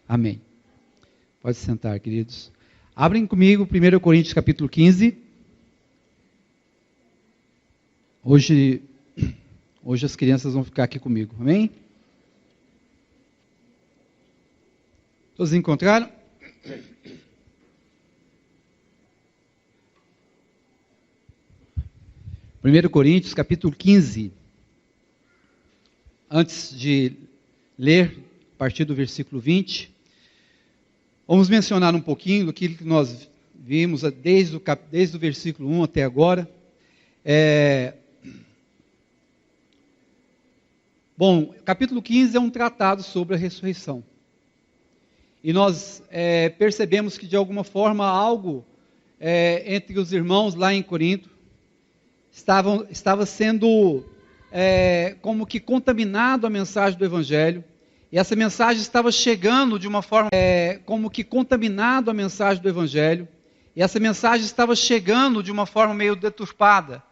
Amém. Pode sentar, queridos. Abrem comigo 1 Coríntios capítulo 15. Hoje as crianças vão ficar aqui comigo, amém? Todos encontraram? 1 Coríntios capítulo 15. Antes de ler, a partir do versículo 20, vamos mencionar um pouquinho do que nós vimos desde o versículo 1 até agora. Bom, capítulo 15 é um tratado sobre a ressurreição. E nós percebemos que, de alguma forma, algo entre os irmãos lá em Corinto estava sendo como que contaminado a mensagem do Evangelho. E essa mensagem estava chegando de uma forma como que contaminado a mensagem do Evangelho. E essa mensagem estava chegando de uma forma meio deturpada.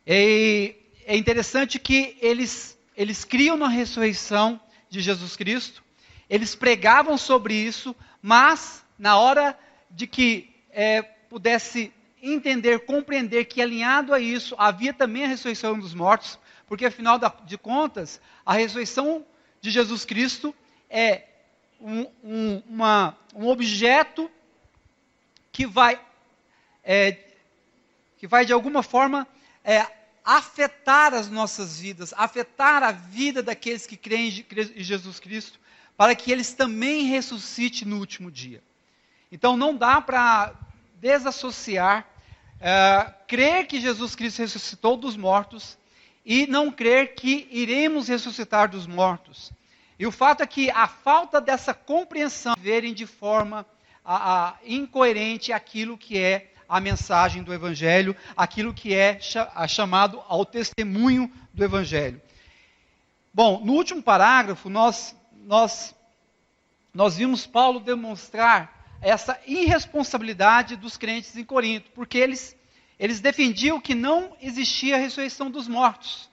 E é interessante que eles criam na ressurreição de Jesus Cristo, eles pregavam sobre isso, mas na hora de que pudesse entender, compreender que alinhado a isso, havia também a ressurreição dos mortos, porque afinal de contas, a ressurreição de Jesus Cristo é um objeto que vai de alguma forma afetar as nossas vidas, afetar a vida daqueles que creem em Jesus Cristo, para que eles também ressuscitem no último dia. Então não dá para desassociar, crer que Jesus Cristo ressuscitou dos mortos e não crer que iremos ressuscitar dos mortos. E o fato é que a falta dessa compreensão, verem de forma incoerente aquilo que é a mensagem do Evangelho, aquilo que é chamado ao testemunho do Evangelho. Bom, no último parágrafo, nós vimos Paulo demonstrar essa irresponsabilidade dos crentes em Corinto, porque eles defendiam que não existia a ressurreição dos mortos.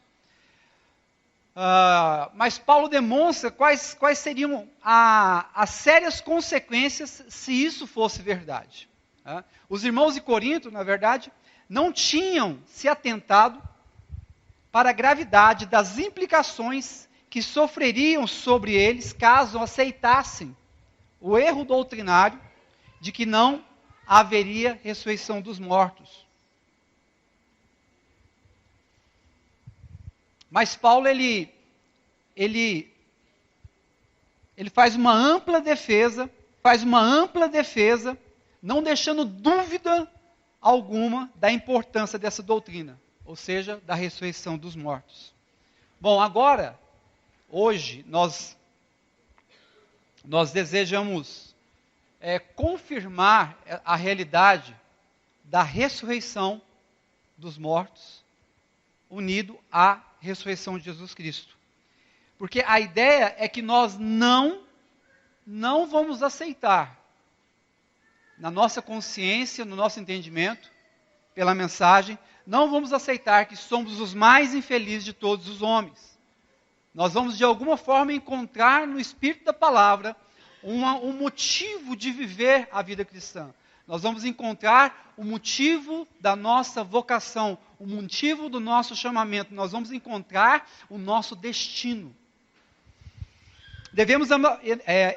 Mas Paulo demonstra quais seriam as sérias consequências se isso fosse verdade. Os irmãos de Corinto, na verdade, não tinham se atentado para a gravidade das implicações que sofreriam sobre eles caso aceitassem o erro doutrinário de que não haveria ressurreição dos mortos. Mas Paulo, ele faz uma ampla defesa, não deixando dúvida alguma da importância dessa doutrina, ou seja, da ressurreição dos mortos. Bom, agora, hoje, nós desejamos confirmar a realidade da ressurreição dos mortos, unido à ressurreição de Jesus Cristo. Porque a ideia é que nós não vamos aceitar, na nossa consciência, no nosso entendimento, pela mensagem, não vamos aceitar que somos os mais infelizes de todos os homens. Nós vamos, de alguma forma, encontrar no Espírito da Palavra um motivo de viver a vida cristã. Nós vamos encontrar o motivo da nossa vocação, o motivo do nosso chamamento. Nós vamos encontrar o nosso destino. Devemos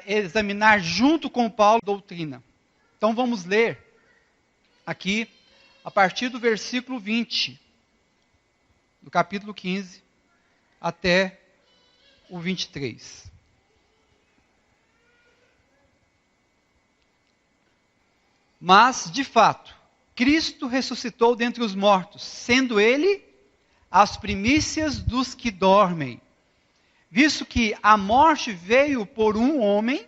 examinar junto com Paulo a doutrina. Então vamos ler aqui, a partir do versículo 20, do capítulo 15, até o 23. Mas, de fato, Cristo ressuscitou dentre os mortos, sendo Ele as primícias dos que dormem. Visto que a morte veio por um homem,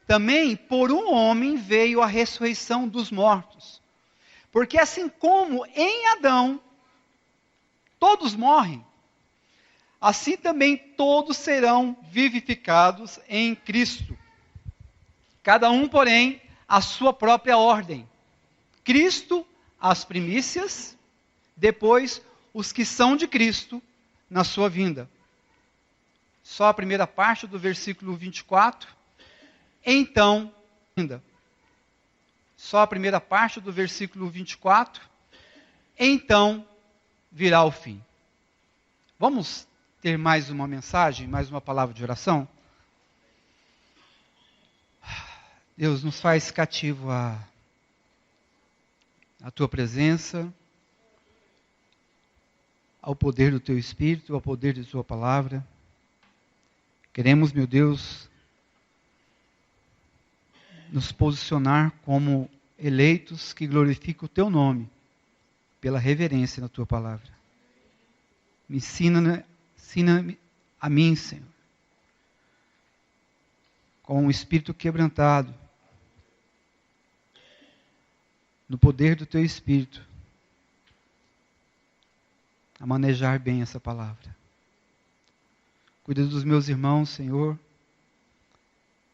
também por um homem veio a ressurreição dos mortos. Porque assim como em Adão todos morrem, assim também todos serão vivificados em Cristo. Cada um, porém, a sua própria ordem. Cristo, as primícias, depois os que são de Cristo na sua vinda. Só a primeira parte do versículo 24. então, ainda, só a primeira parte do versículo 24, então virá o fim. Vamos ter mais uma mensagem, mais uma palavra de oração? Deus, nos faz cativo a tua presença, ao poder do teu Espírito, ao poder de tua palavra. Queremos, meu Deus, nos posicionar como eleitos que glorificam o teu nome, pela reverência na tua palavra. Me ensina a mim, Senhor, com um espírito quebrantado, no poder do teu Espírito, a manejar bem essa palavra. Cuida dos meus irmãos, Senhor,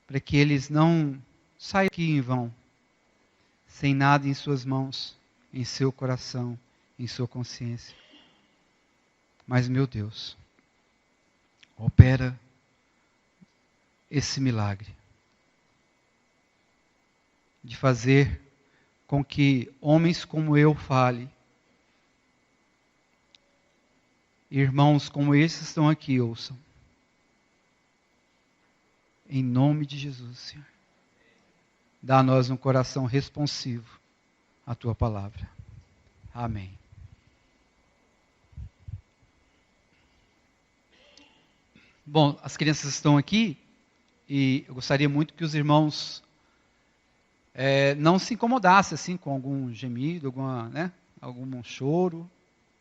para que eles não saiam aqui em vão, sem nada em suas mãos, em seu coração, em sua consciência. Mas, meu Deus, opera esse milagre de fazer com que homens como eu fale, irmãos como esses estão aqui ouçam. Em nome de Jesus, Senhor. Dá a nós um coração responsivo à tua palavra. Amém. Bom, as crianças estão aqui e eu gostaria muito que os irmãos não se incomodassem assim com algum gemido, algum choro.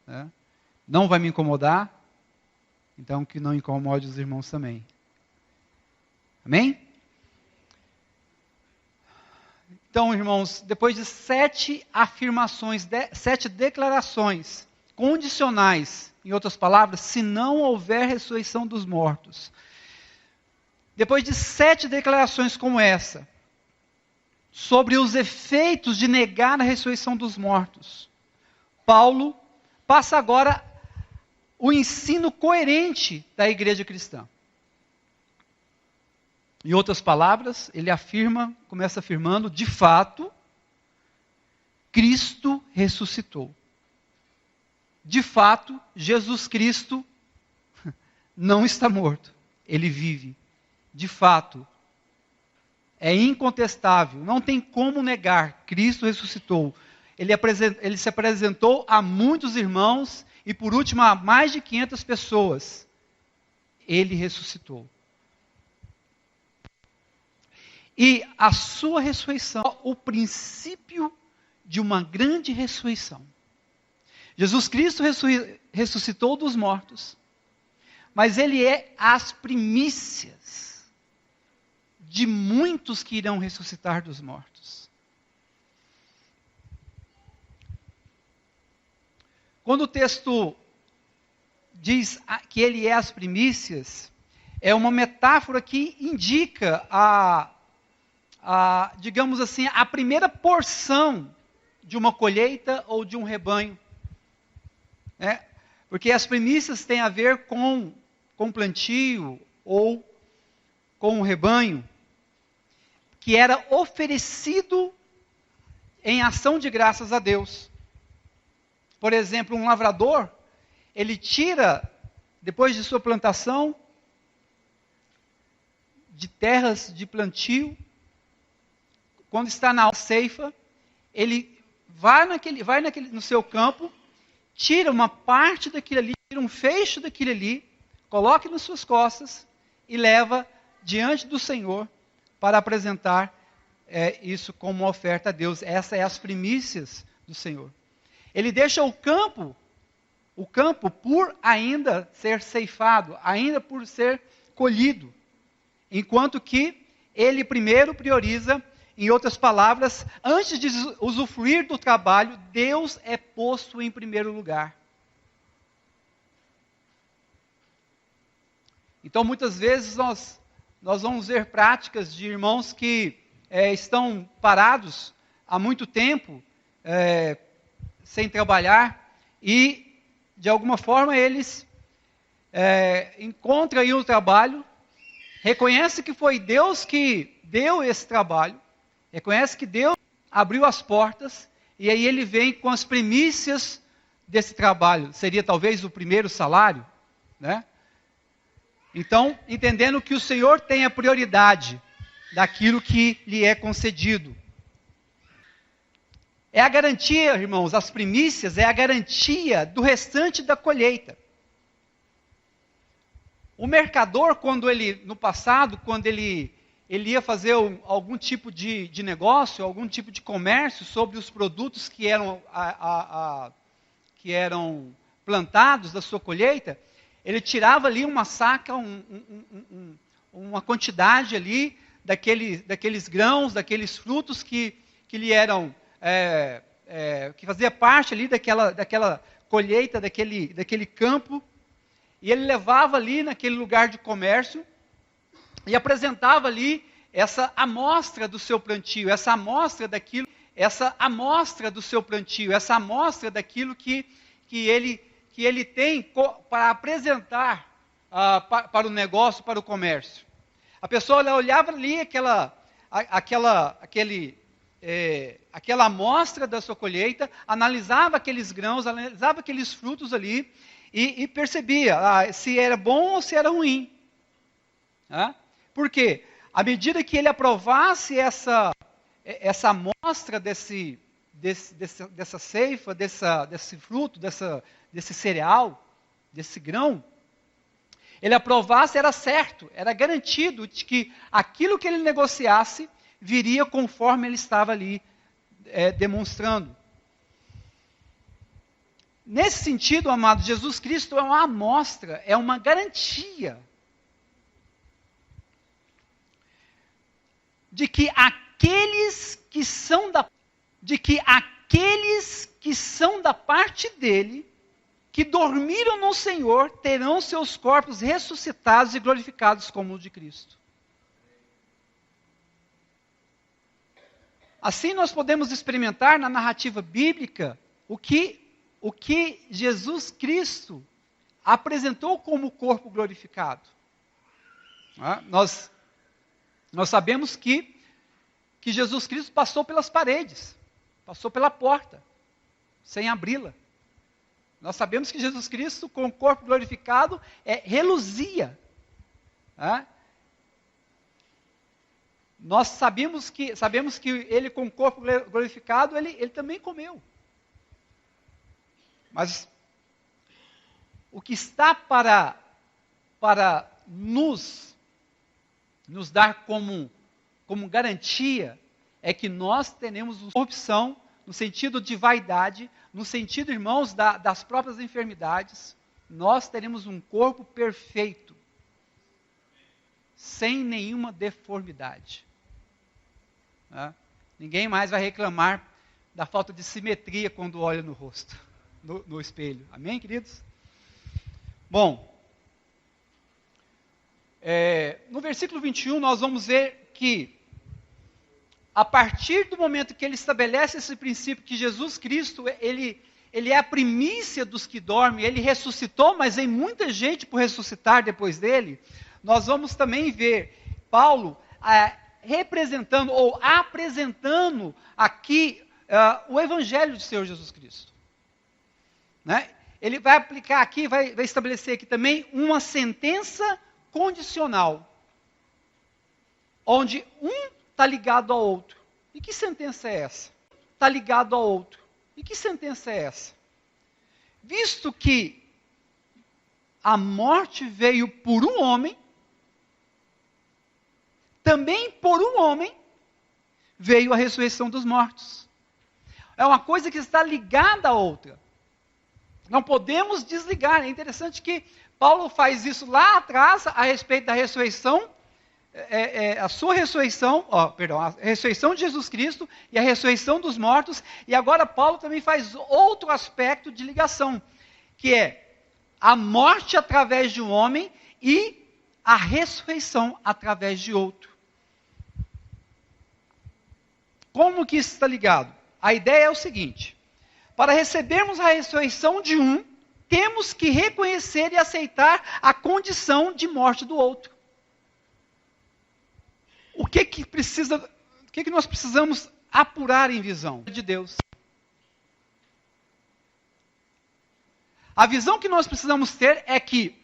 Né? Não vai me incomodar, então que não incomode os irmãos também. Amém? Então, irmãos, depois de 7 afirmações, 7 declarações condicionais, em outras palavras, se não houver ressurreição dos mortos. Depois de 7 declarações como essa, sobre os efeitos de negar a ressurreição dos mortos, Paulo passa agora o ensino coerente da igreja cristã. Em outras palavras, ele começa afirmando, de fato, Cristo ressuscitou. De fato, Jesus Cristo não está morto, ele vive. De fato, é incontestável, não tem como negar, Cristo ressuscitou. Ele se apresentou a muitos irmãos e, por último, a mais de 500 pessoas. Ele ressuscitou. E a sua ressurreição é o princípio de uma grande ressurreição. Jesus Cristo ressuscitou dos mortos, mas ele é as primícias de muitos que irão ressuscitar dos mortos. Quando o texto diz que ele é as primícias, é uma metáfora que indica digamos assim, a primeira porção de uma colheita ou de um rebanho. Porque as primícias têm a ver com plantio ou com o rebanho, que era oferecido em ação de graças a Deus. Por exemplo, um lavrador, ele tira, depois de sua plantação, de terras de plantio, quando está na ceifa, ele vai no seu campo, tira uma parte daquilo ali, tira um feixe daquilo ali, coloca nas suas costas e leva diante do Senhor para apresentar isso como uma oferta a Deus. Essas são as primícias do Senhor. Ele deixa o campo por ainda ser ceifado, ainda por ser colhido, enquanto que ele primeiro prioriza. Em outras palavras, antes de usufruir do trabalho, Deus é posto em primeiro lugar. Então, muitas vezes, nós vamos ver práticas de irmãos que estão parados há muito tempo, sem trabalhar, e, de alguma forma, eles encontram aí o trabalho, reconhece que foi Deus que deu esse trabalho, reconhece que Deus abriu as portas, e aí ele vem com as primícias desse trabalho. Seria talvez o primeiro salário, né? Então, entendendo que o Senhor tem a prioridade daquilo que lhe é concedido. É a garantia, irmãos, as primícias é a garantia do restante da colheita. O mercador, no passado, quando ele ia fazer algum tipo de negócio, algum tipo de comércio sobre os produtos que eram plantados da sua colheita, ele tirava ali uma saca, uma quantidade ali daqueles grãos, daqueles frutos que lhe eram, que fazia parte ali daquela colheita, daquele campo, e ele levava ali naquele lugar de comércio e apresentava ali essa amostra do seu plantio, essa amostra do seu plantio, essa amostra daquilo que ele tem para apresentar para o negócio, para o comércio. A pessoa olhava ali aquela amostra da sua colheita, analisava aqueles grãos, analisava aqueles frutos ali e percebia se era bom ou se era ruim. Por quê? À medida que ele aprovasse essa amostra dessa ceifa, desse fruto, desse cereal, desse grão, ele aprovasse, era certo, era garantido de que aquilo que ele negociasse viria conforme ele estava ali demonstrando. Nesse sentido, amado, Jesus Cristo é uma amostra, é uma garantia de que aqueles que são da parte dele, que dormiram no Senhor, terão seus corpos ressuscitados e glorificados como os de Cristo. Assim nós podemos experimentar na narrativa bíblica o que Jesus Cristo apresentou como corpo glorificado. Nós sabemos que Jesus Cristo passou pelas paredes, passou pela porta, sem abri-la. Nós sabemos que Jesus Cristo, com o corpo glorificado, reluzia. Nós sabemos que ele, com o corpo glorificado, ele também comeu. Mas o que está para nos dar como garantia é que nós teremos uma corrupção no sentido de vaidade, no sentido, irmãos, das próprias enfermidades. Nós teremos um corpo perfeito, sem nenhuma deformidade. Ninguém mais vai reclamar da falta de simetria quando olha no rosto, no espelho. Amém, queridos? Bom, no versículo 21 nós vamos ver que, a partir do momento que ele estabelece esse princípio que Jesus Cristo, ele é a primícia dos que dormem, ele ressuscitou, mas tem muita gente por ressuscitar depois dele, nós vamos também ver Paulo representando ou apresentando aqui o Evangelho do Senhor Jesus Cristo. Ele vai aplicar aqui, vai estabelecer aqui também uma sentença condicional, onde um está ligado ao outro. E que sentença é essa? Está ligado ao outro. E que sentença é essa? Visto que a morte veio por um homem, também por um homem veio a ressurreição dos mortos. É uma coisa que está ligada à outra. Não podemos desligar. É interessante que Paulo faz isso lá atrás, a respeito da ressurreição, a sua ressurreição, a ressurreição de Jesus Cristo e a ressurreição dos mortos, e agora Paulo também faz outro aspecto de ligação, que é a morte através de um homem e a ressurreição através de outro. Como que isso está ligado? A ideia é o seguinte: para recebermos a ressurreição de um, temos que reconhecer e aceitar a condição de morte do outro. O que nós precisamos apurar em visão de Deus? A visão que nós precisamos ter é que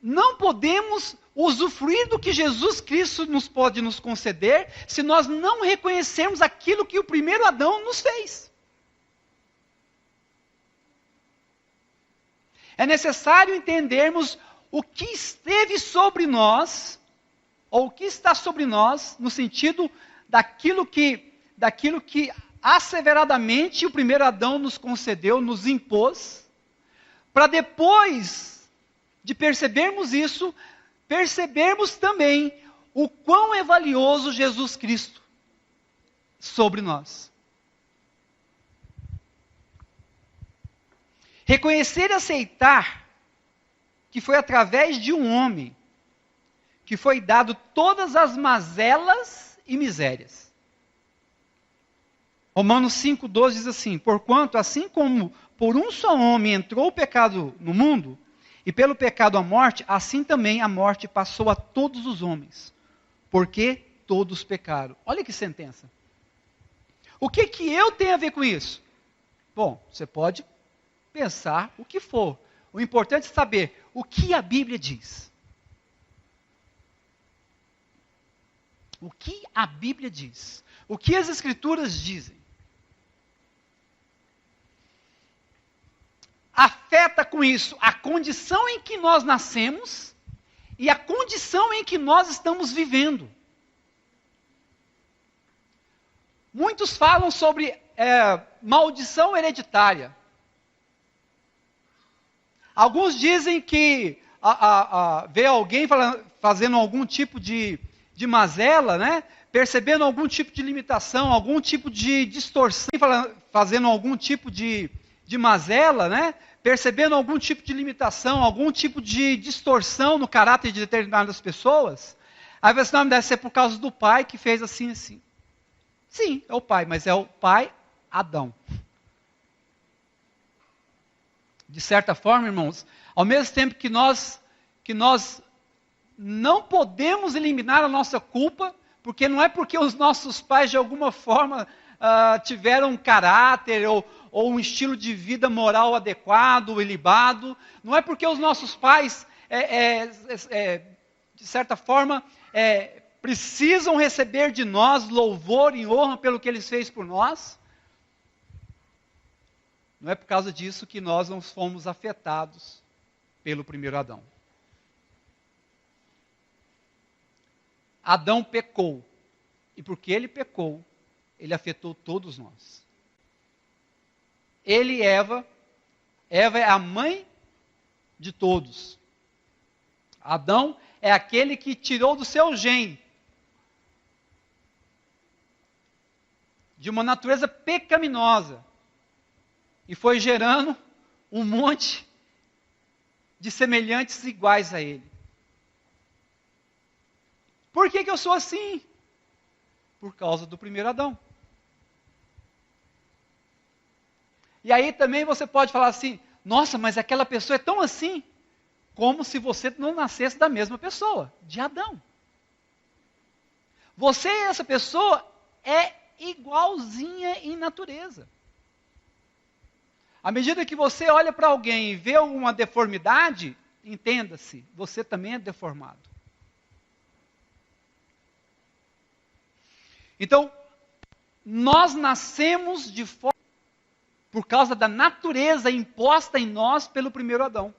não podemos usufruir do que Jesus Cristo pode nos conceder se nós não reconhecermos aquilo que o primeiro Adão nos fez. É necessário entendermos o que esteve sobre nós, ou o que está sobre nós, no sentido daquilo que asseveradamente o primeiro Adão nos concedeu, nos impôs, para depois de percebermos isso, percebermos também o quão é valioso Jesus Cristo sobre nós. Reconhecer e aceitar que foi através de um homem que foi dado todas as mazelas e misérias. Romanos 5,12 diz assim: porquanto, assim como por um só homem entrou o pecado no mundo, e pelo pecado a morte, assim também a morte passou a todos os homens, porque todos pecaram. Olha que sentença. O que eu tenho a ver com isso? Bom, você pode pensar o que for. O importante é saber o que a Bíblia diz. O que a Bíblia diz. O que as Escrituras dizem. Afeta com isso a condição em que nós nascemos e a condição em que nós estamos vivendo. Muitos falam sobre maldição hereditária. Alguns dizem que vê alguém fazendo algum tipo de mazela, né? Percebendo algum tipo de limitação, algum tipo de distorção, fazendo algum tipo de mazela, né? Percebendo algum tipo de limitação, algum tipo de distorção no caráter de determinadas pessoas. Aí você não deve ser por causa do pai que fez assim, assim. Sim, é o pai, mas é o pai Adão. De certa forma, irmãos, ao mesmo tempo que nós não podemos eliminar a nossa culpa, porque não é porque os nossos pais de alguma forma tiveram um caráter ou um estilo de vida moral adequado, ilibado, não é porque os nossos pais, de certa forma, precisam receber de nós louvor e honra pelo que eles fez por nós. Não é por causa disso que nós não fomos afetados pelo primeiro Adão. Adão pecou. E porque ele pecou, ele afetou todos nós. Ele e Eva é a mãe de todos. Adão é aquele que tirou do seu gene, de uma natureza pecaminosa, e foi gerando um monte de semelhantes iguais a ele. Por que eu sou assim? Por causa do primeiro Adão. E aí também você pode falar assim: nossa, mas aquela pessoa é tão assim, como se você não nascesse da mesma pessoa, de Adão. Você e essa pessoa é igualzinha em natureza. À medida que você olha para alguém e vê uma deformidade, entenda-se, você também é deformado. Então, nós nascemos de forma por causa da natureza imposta em nós pelo primeiro Adão.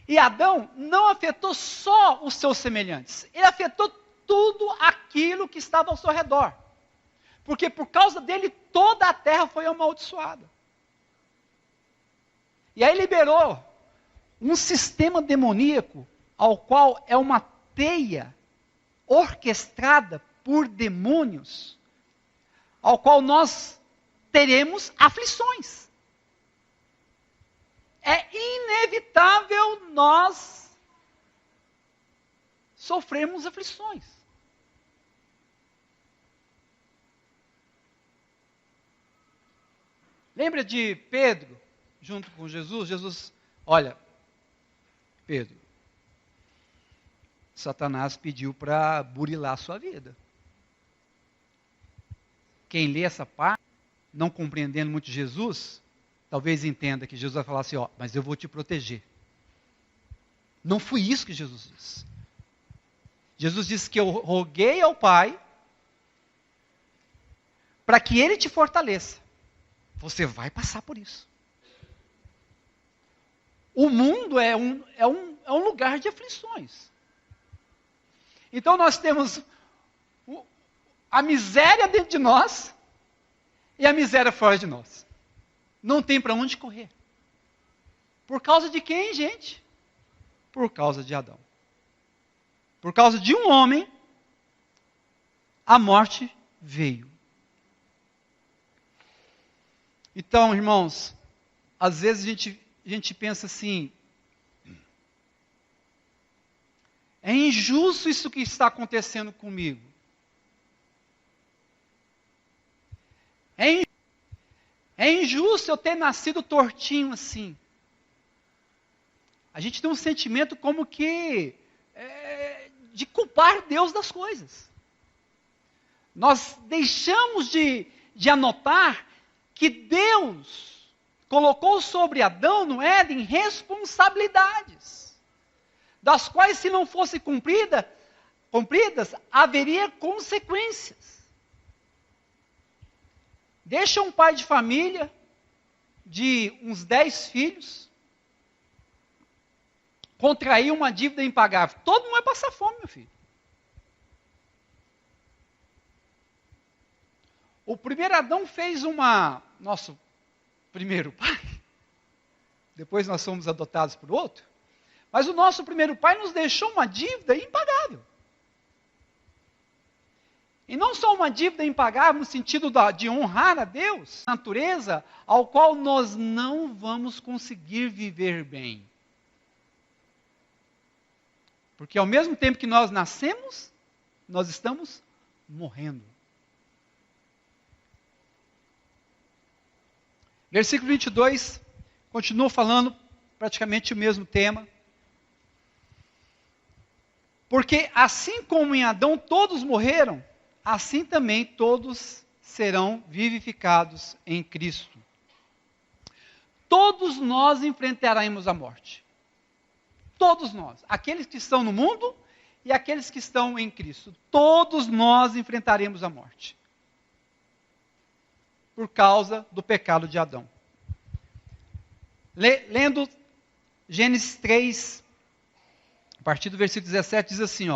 E Adão não afetou só os seus semelhantes, ele afetou tudo aquilo que estava ao seu redor. Porque por causa dele toda a terra foi amaldiçoada. E aí liberou um sistema demoníaco, ao qual é uma teia orquestrada por demônios, ao qual nós teremos aflições. É inevitável nós sofrermos aflições. Lembra de Pedro, junto com Jesus? Jesus, olha, Pedro, Satanás pediu para burilar a sua vida. Quem lê essa parte, não compreendendo muito Jesus, talvez entenda que Jesus vai falar assim, mas eu vou te proteger. Não foi isso que Jesus disse. Jesus disse que eu roguei ao Pai para que Ele te fortaleça. Você vai passar por isso. O mundo é um lugar de aflições. Então nós temos a miséria dentro de nós e a miséria fora de nós. Não tem para onde correr. Por causa de quem, gente? Por causa de Adão. Por causa de um homem, a morte veio. Então, irmãos, às vezes a gente pensa assim, é injusto isso que está acontecendo comigo. É injusto eu ter nascido tortinho assim. A gente tem um sentimento como que de culpar Deus das coisas. Nós deixamos de anotar que Deus colocou sobre Adão no Éden responsabilidades, das quais, se não fossem cumpridas, haveria consequências. Deixa um pai de família, de uns 10 filhos, contrair uma dívida impagável. Todo mundo vai passar fome, meu filho. O primeiro Adão fez nosso primeiro pai. Depois nós fomos adotados por outro. Mas o nosso primeiro pai nos deixou uma dívida impagável. E não só uma dívida impagável no sentido de honrar a Deus, a natureza, ao qual nós não vamos conseguir viver bem. Porque ao mesmo tempo que nós nascemos, nós estamos morrendo. Versículo 22, continua falando praticamente o mesmo tema. Porque assim como em Adão todos morreram, assim também todos serão vivificados em Cristo. Todos nós enfrentaremos a morte. Todos nós. Aqueles que estão no mundo e aqueles que estão em Cristo. Todos nós enfrentaremos a morte. Por causa do pecado de Adão. Lendo Gênesis 3, a partir do versículo 17, diz assim,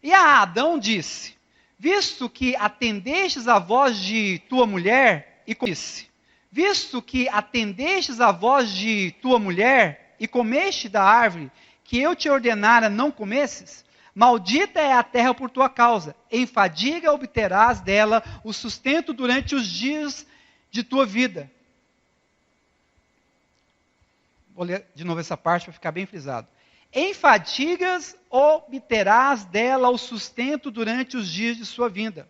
E a Adão disse, visto que atendestes a voz de tua mulher, e comeste da árvore que eu te ordenara não comesses, maldita é a terra por tua causa, em fadiga obterás dela o sustento durante os dias de tua vida. Vou ler de novo essa parte para ficar bem frisado. Em fadigas obterás dela o sustento durante os dias de sua vida.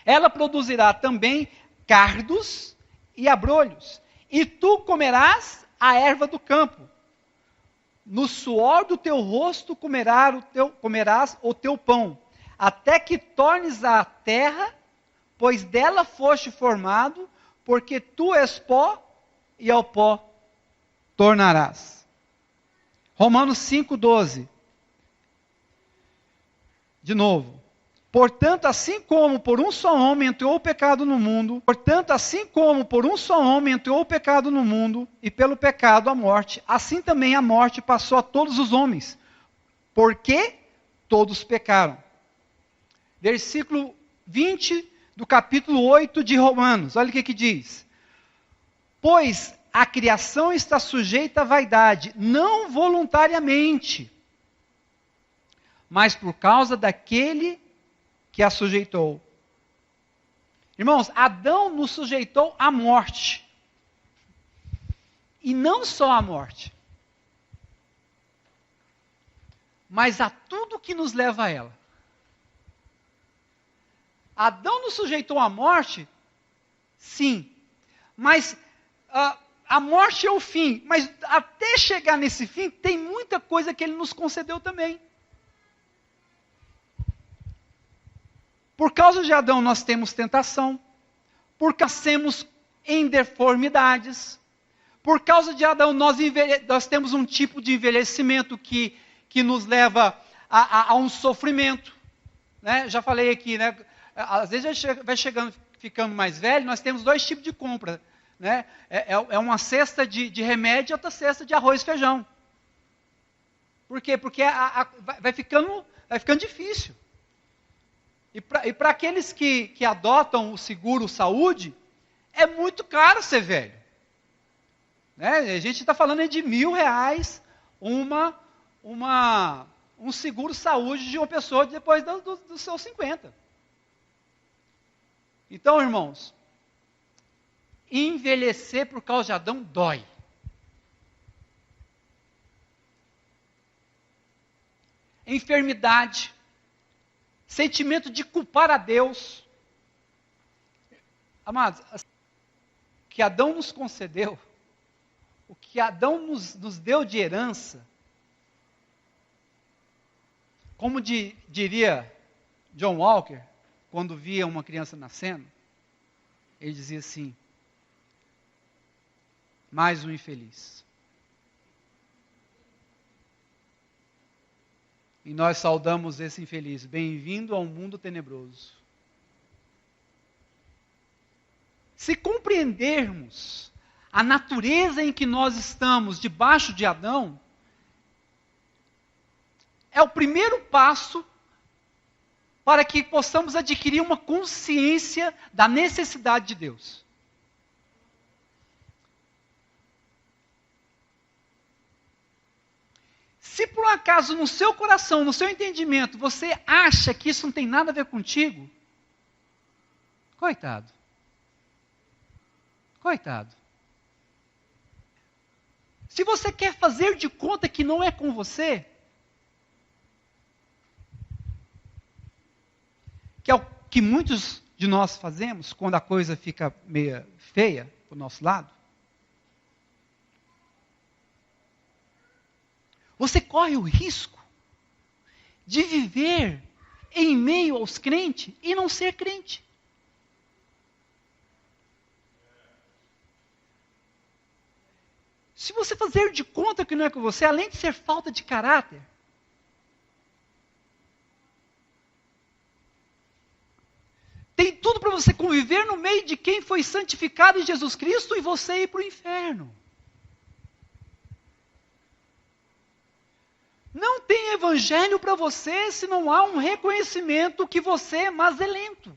Ela produzirá também cardos e abrolhos, e tu comerás a erva do campo. No suor do teu rosto comerás o teu pão, até que tornes a terra, pois dela foste formado, porque tu és pó, e ao pó tornarás. Romanos 5,12. De novo. Portanto, assim como por um só homem entrou o pecado no mundo, e pelo pecado a morte, assim também a morte passou a todos os homens, porque todos pecaram. Versículo 20 do capítulo 8 de Romanos, olha o que diz. Pois a criação está sujeita à vaidade, não voluntariamente, mas por causa daquele que a sujeitou. Irmãos, Adão nos sujeitou à morte. E não só à morte, mas a tudo que nos leva a ela. Adão nos sujeitou à morte, sim, mas A morte é o fim, mas até chegar nesse fim, tem muita coisa que ele nos concedeu também. Por causa de Adão, nós temos tentação, porque nascemos em deformidades. Por causa de Adão, nós temos um tipo de envelhecimento que nos leva a um sofrimento. Né? Já falei aqui, né? Às vezes a gente vai ficando mais velho, nós temos 2 tipos de compra. Né? É uma cesta de remédio e outra cesta de arroz e feijão. Por quê? Porque vai ficando difícil. E para aqueles que adotam o seguro saúde, é muito caro ser velho. Né? A gente está falando de R$1.000 um seguro saúde de uma pessoa depois dos seus 50. Então, irmãos, envelhecer por causa de Adão dói. Enfermidade, sentimento de culpar a Deus. Amados, o que Adão nos concedeu, o que Adão nos deu de herança, como diria John Walker, quando via uma criança nascendo, ele dizia assim: mais um infeliz. E nós saudamos esse infeliz: bem-vindo ao mundo tenebroso. Se compreendermos a natureza em que nós estamos debaixo de Adão, é o primeiro passo para que possamos adquirir uma consciência da necessidade de Deus. Se por um acaso no seu coração, no seu entendimento, você acha que isso não tem nada a ver contigo, coitado. Coitado. Se você quer fazer de conta que não é com você, que é o que muitos de nós fazemos quando a coisa fica meio feia do nosso lado, você corre o risco de viver em meio aos crentes e não ser crente. Se você fazer de conta que não é com você, além de ser falta de caráter, tem tudo para você conviver no meio de quem foi santificado em Jesus Cristo e você ir para o inferno. Não tem evangelho para você se não há um reconhecimento que você é mazelento.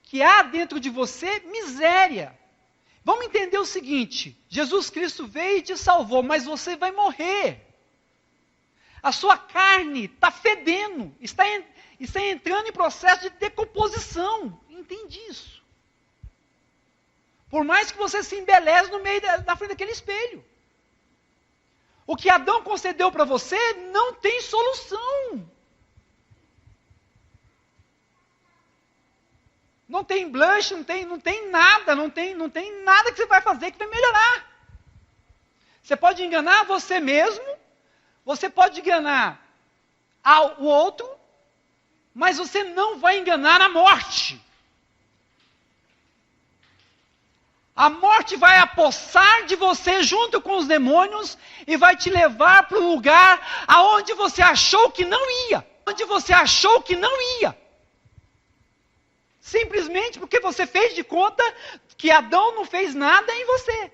Que há dentro de você miséria. Vamos entender o seguinte: Jesus Cristo veio e te salvou, mas você vai morrer. A sua carne está fedendo, está entrando em processo de decomposição. Entende isso? Por mais que você se embeleze no meio da frente daquele espelho. O que Adão concedeu para você não tem solução. Não tem blush, não tem nada, não tem nada que você vai fazer que vai melhorar. Você pode enganar você mesmo, você pode enganar o outro, mas você não vai enganar a morte. A morte vai apossar de você junto com os demônios e vai te levar para um lugar aonde você achou que não ia. Onde você achou que não ia. Simplesmente porque você fez de conta que Adão não fez nada em você.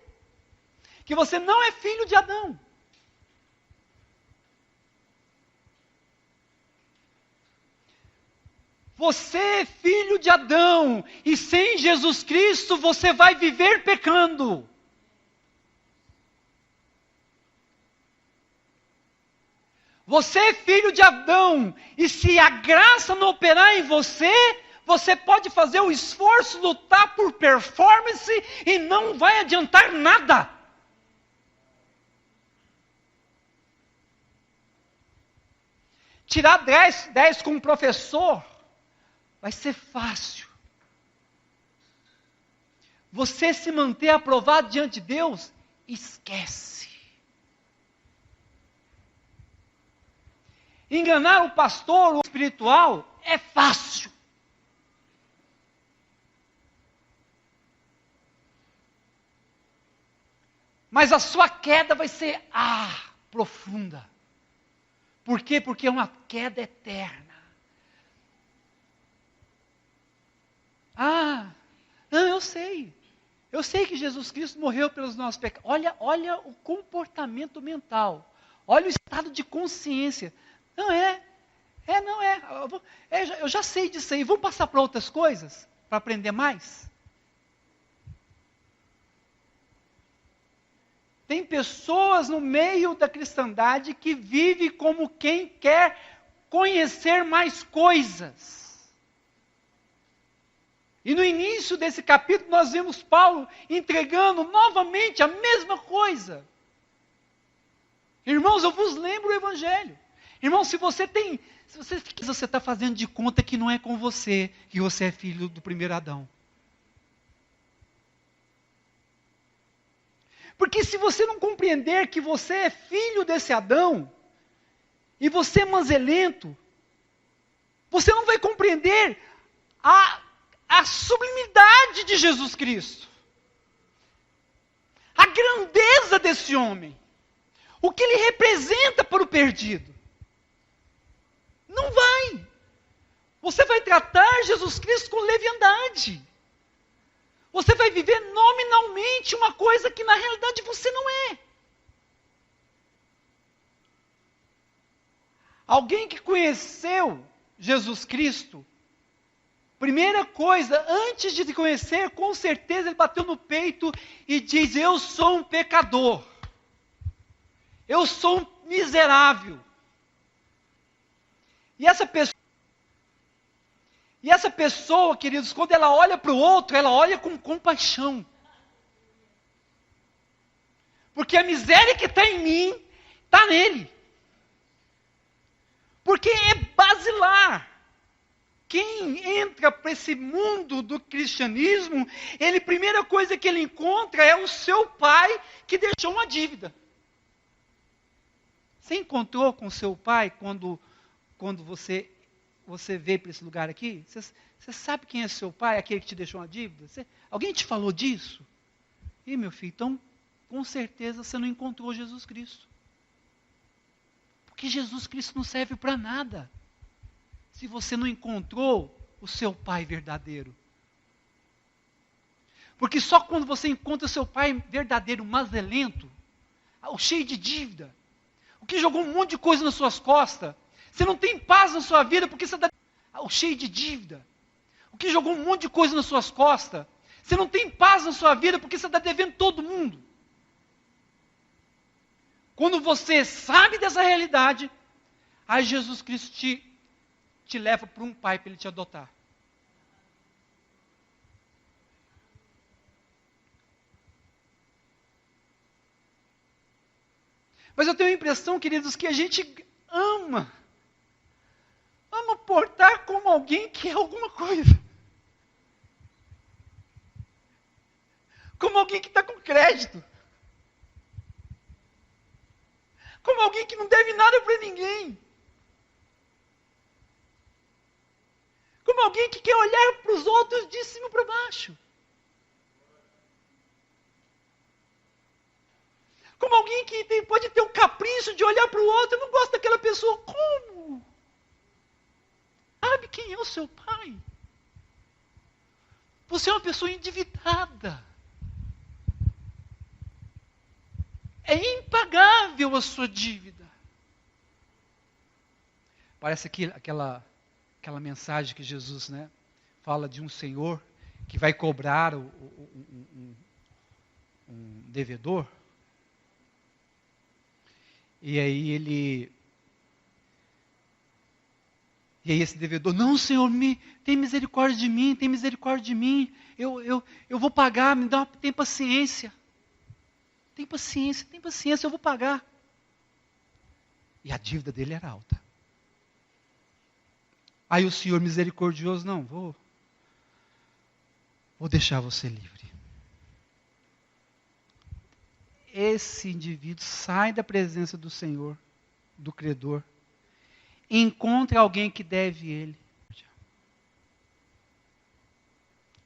Que você não é filho de Adão. Você é filho de Adão. E sem Jesus Cristo você vai viver pecando. Você é filho de Adão. E se a graça não operar em você, você pode fazer o esforço, lutar por performance e não vai adiantar nada. Tirar 10 como professor vai ser fácil. Você se manter aprovado diante de Deus, esquece. Enganar o pastor, o espiritual, é fácil. Mas a sua queda vai ser, profunda. Por quê? Porque é uma queda eterna. Não, eu sei. Eu sei que Jesus Cristo morreu pelos nossos pecados. Olha o comportamento mental. Olha o estado de consciência. Não é. Eu já sei disso aí. Vamos passar para outras coisas? Para aprender mais? Tem pessoas no meio da cristandade que vivem como quem quer conhecer mais coisas. E no início desse capítulo nós vemos Paulo entregando novamente a mesma coisa. Irmãos, eu vos lembro o Evangelho. Irmãos, se você está fazendo de conta que não é com você, que você é filho do primeiro Adão. Porque se você não compreender que você é filho desse Adão, e você é manzelento, você não vai compreender a sublimidade de Jesus Cristo. A grandeza desse homem. O que ele representa para o perdido. Não vai. Você vai tratar Jesus Cristo com leviandade. Você vai viver nominalmente uma coisa que na realidade você não é. Alguém que conheceu Jesus Cristo, primeira coisa, antes de te conhecer, com certeza ele bateu no peito e diz: eu sou um pecador. Eu sou um miserável. E essa pessoa, queridos, quando ela olha para o outro, ela olha com compaixão. Porque a miséria que está em mim, está nele. Porque é basilar. Quem entra para esse mundo do cristianismo, a primeira coisa que ele encontra é o seu pai que deixou uma dívida. Você encontrou com o seu pai quando você veio para esse lugar aqui? Você sabe quem é seu pai, aquele que te deixou uma dívida? Alguém te falou disso? Ih, meu filho, então, com certeza você não encontrou Jesus Cristo. Porque Jesus Cristo não serve para nada. Se você não encontrou o seu pai verdadeiro. Porque só quando você encontra o seu pai verdadeiro, mazelento, cheio de dívida, o que jogou um monte de coisa nas suas costas, você não tem paz na sua vida porque você está cheio de dívida. O que jogou um monte de coisa nas suas costas, você não tem paz na sua vida porque você está devendo todo mundo. Quando você sabe dessa realidade, aí Jesus Cristo te leva para um pai para ele te adotar. Mas eu tenho a impressão, queridos, que a gente ama portar como alguém que é alguma coisa. Como alguém que está com crédito. Como alguém que não deve nada para ninguém. Como alguém que quer olhar para os outros de cima para baixo. Como alguém que pode ter um capricho de olhar para o outro e não gosta daquela pessoa. Como? Sabe quem é o seu pai? Você é uma pessoa endividada. É impagável a sua dívida. Parece aquela mensagem que Jesus, fala de um senhor que vai cobrar um devedor. E aí esse devedor: não, Senhor, tem misericórdia de mim, tem misericórdia de mim. Eu vou pagar, tem paciência. Tem paciência, eu vou pagar. E a dívida dele era alta. Aí o Senhor misericordioso, não, vou deixar você livre. Esse indivíduo sai da presença do Senhor, do credor, encontra alguém que deve ele,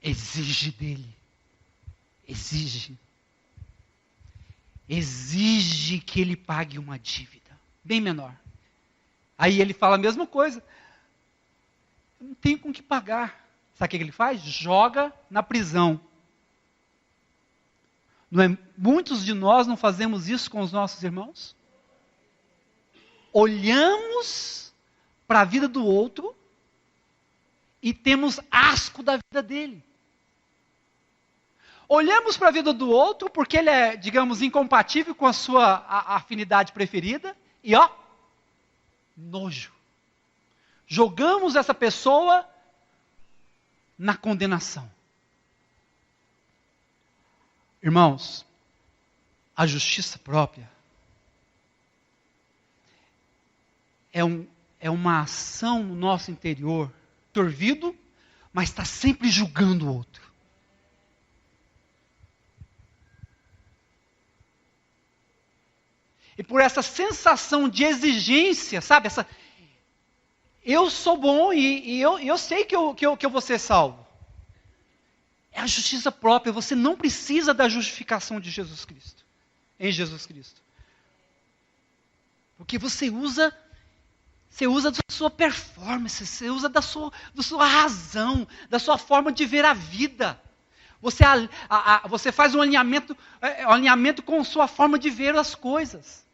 exige dele, exige que ele pague uma dívida, bem menor. Aí ele fala a mesma coisa, não tem com que pagar. Sabe o que ele faz? Joga na prisão. Não é, muitos de nós não fazemos isso com os nossos irmãos? Olhamos para a vida do outro e temos asco da vida dele. Olhamos para a vida do outro porque ele é, digamos, incompatível com a sua afinidade preferida e nojo. Jogamos essa pessoa na condenação. Irmãos, a justiça própria é uma ação no nosso interior, absorvido, mas está sempre julgando o outro. E por essa sensação de exigência, sabe? Eu sou bom e eu sei que eu vou ser salvo. É a justiça própria, você não precisa da justificação de Jesus Cristo, em Jesus Cristo. Porque você usa da sua performance, você usa da sua razão, da sua forma de ver a vida. Você faz um alinhamento com sua forma de ver as coisas.